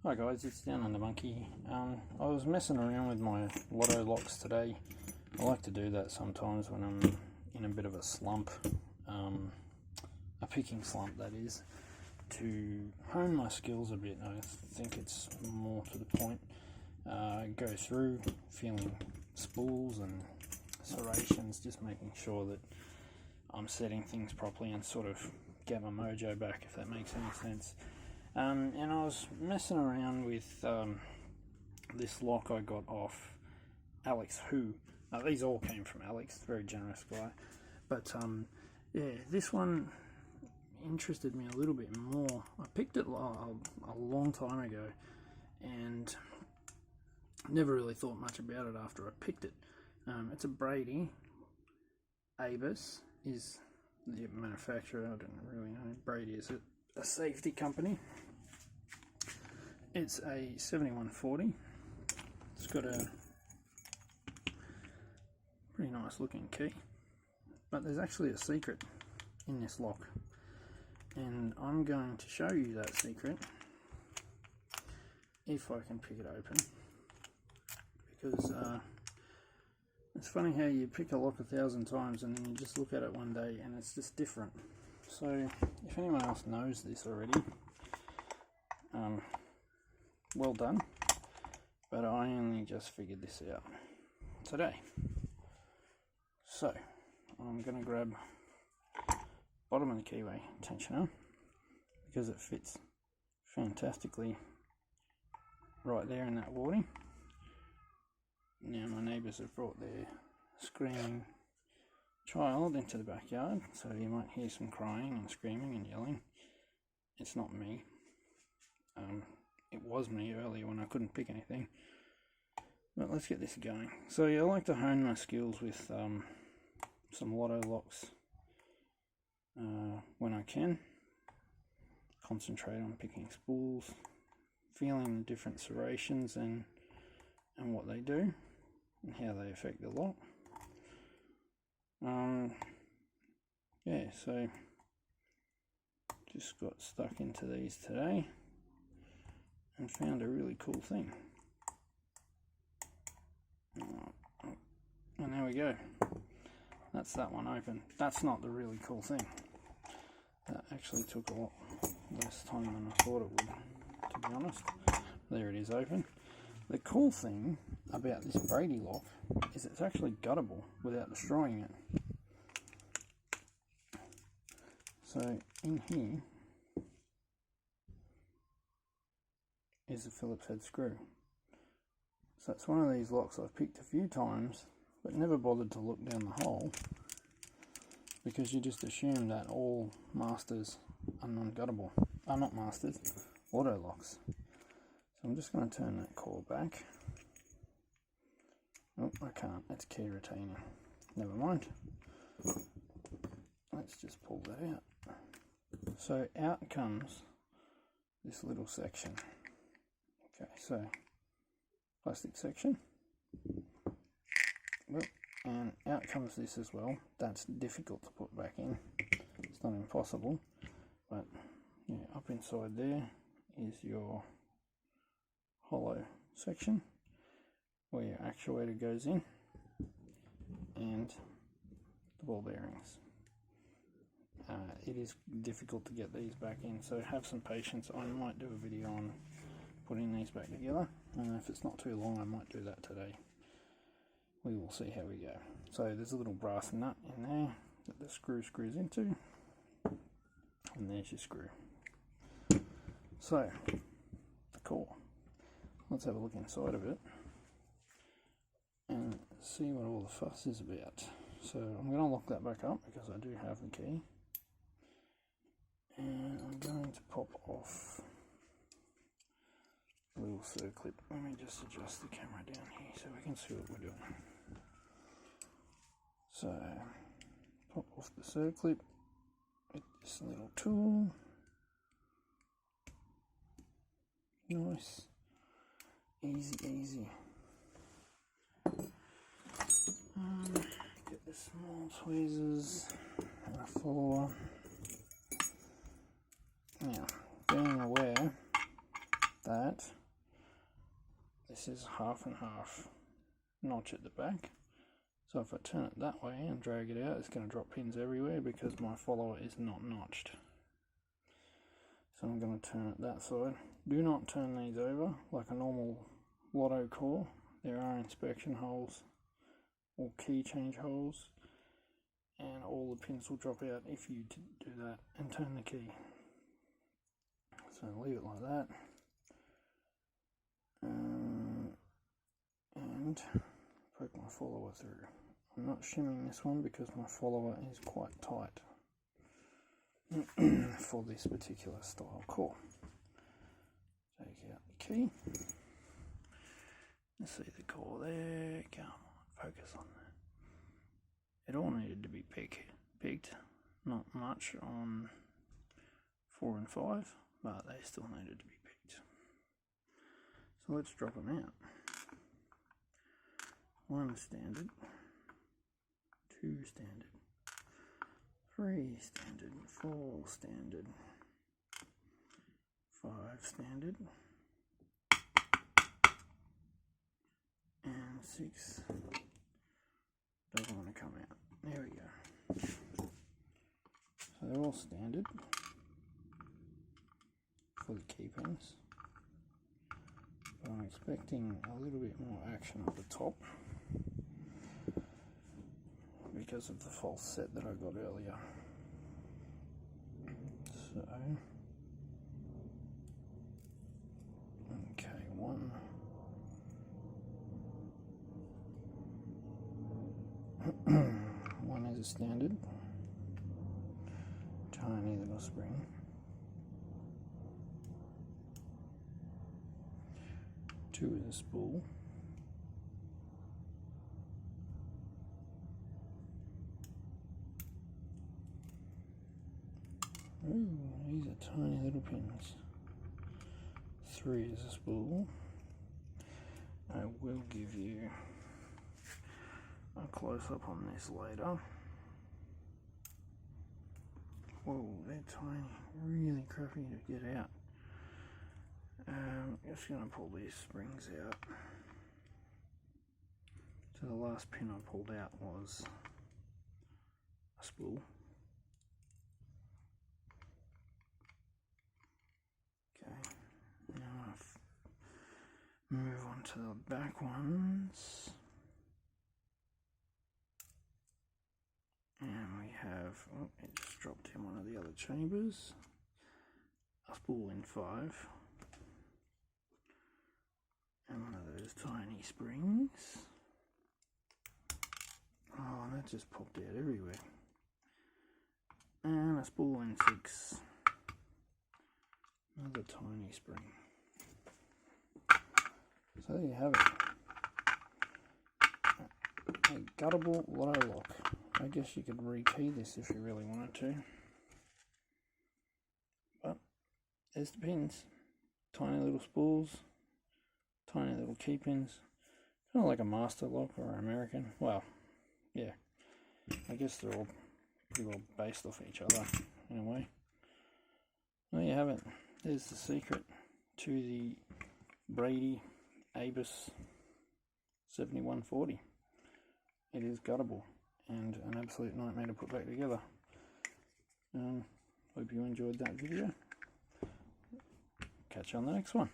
Hi guys, it's Down on the Monkey. I was messing around with my LOTO locks today. I like to do that sometimes when I'm in a bit of a slump, a picking slump that is, to hone my skills a bit. I think it's more to the point. Go through feeling spools and serrations, just making sure that I'm setting things properly and sort of get my mojo back, if that makes any sense. And I was messing around with this lock I got off Alex Who. These all came from Alex, very generous guy. But yeah, this one interested me a little bit more. I picked it a long time ago and never really thought much about it after I picked it. It's a Brady. Avis is the manufacturer. I don't really know. Brady is a safety company. It's a 7140. It's got a pretty nice looking key, but there's actually a secret in this lock, and I'm going to show you that secret if I can pick it open, because it's funny how you pick a lock 1,000 times and then you just look at it one day and it's just different. So if anyone else knows this already, well done, but I only just figured this out today. So I'm going to grab bottom of the keyway tensioner because it fits fantastically right there in that warding. Now my neighbours have brought their screaming child into the backyard, so you might hear some crying and screaming and yelling. It's not me. It was me earlier when I couldn't pick anything. But let's get this going. So yeah, I like to hone my skills with some LOTO locks when I can. Concentrate on picking spools, feeling the different serrations and what they do and how they affect the lock. Yeah, so just got stuck into these today and found a really cool thing. And there we go. That's that one open. That's not the really cool thing. That actually took a lot less time than I thought it would, to be honest. There it is open. The cool thing about this Brady lock is it's actually guttable without destroying it. So in here is a Phillips head screw. So it's one of these locks I've picked a few times but never bothered to look down the hole, because you just assume that all masters are non-guttable. Not masters, LOTO locks. So I'm just going to turn that core back. Oh, I can't, it's key retaining. Never mind. Let's just pull that out. So out comes this little section. Okay, so plastic section. Well, and out comes this as well. That's difficult to put back in. It's not impossible, but yeah, up inside there is your hollow section where your actuator goes in, and the ball bearings. It is difficult to get these back in, so have some patience. I might do a video on putting these back together, and if it's not too long I might do that today. We will see how we go. So there's a little brass nut in there that the screw screws into, and there's your screw. So the core, let's have a look inside of it and see what all the fuss is about. So I'm going to lock that back up because I do have the key, and I'm going to pop off a little circlip. Let me just adjust the camera down here so we can see what we're doing. So pop off the circlip with this little tool. Nice, easy, easy. Get the small tweezers and a 4. Now, being aware that. This is half and half notch at the back. So if I turn it that way and drag it out, it's going to drop pins everywhere because my follower is not notched. So I'm going to turn it that side. Do not turn these over like a normal LOTO core. There are inspection holes or key change holes, and all the pins will drop out if you do that and turn the key. So leave it like that, and poke my follower through. I'm not shimming this one because my follower is quite tight for this particular style core. Take out the key. Let's see the core there. Come on, focus on that. It all needed to be picked. Not much on 4 and 5, but they still needed to be picked. So let's drop them out. 1 standard, 2 standard, 3 standard, 4 standard, 5 standard, and 6 doesn't want to come out. There we go. So they're all standard for the key pins, but I'm expecting a little bit more action at the top because of the false set that I got earlier. So, okay, one. One is a standard, tiny little spring. 2 is a spool. Ooh, these are tiny little pins. 3 is a spool. I will give you a close-up on this later. Whoa, they're tiny, really crappy to get out. Just going to pull these springs out. So the last pin I pulled out was a spool. Okay, now move on to the back ones. And we have, oh, it just dropped in one of the other chambers. A spool in 5. And one of those tiny springs. Oh, and that just popped out everywhere. And a spool in 6. Another tiny spring. So there you have it. A guttable LOTO lock. I guess you could rekey this if you really wanted to. But there's the pins. Tiny little spools. Tiny little key pins. Kind of like a master lock or an American. Well, yeah. I guess they're all pretty well based off each other in a way. There you have it. There's the secret to the Brady Abus 7140. It is guttable and an absolute nightmare to put back together. Hope you enjoyed that video. Catch you on the next one.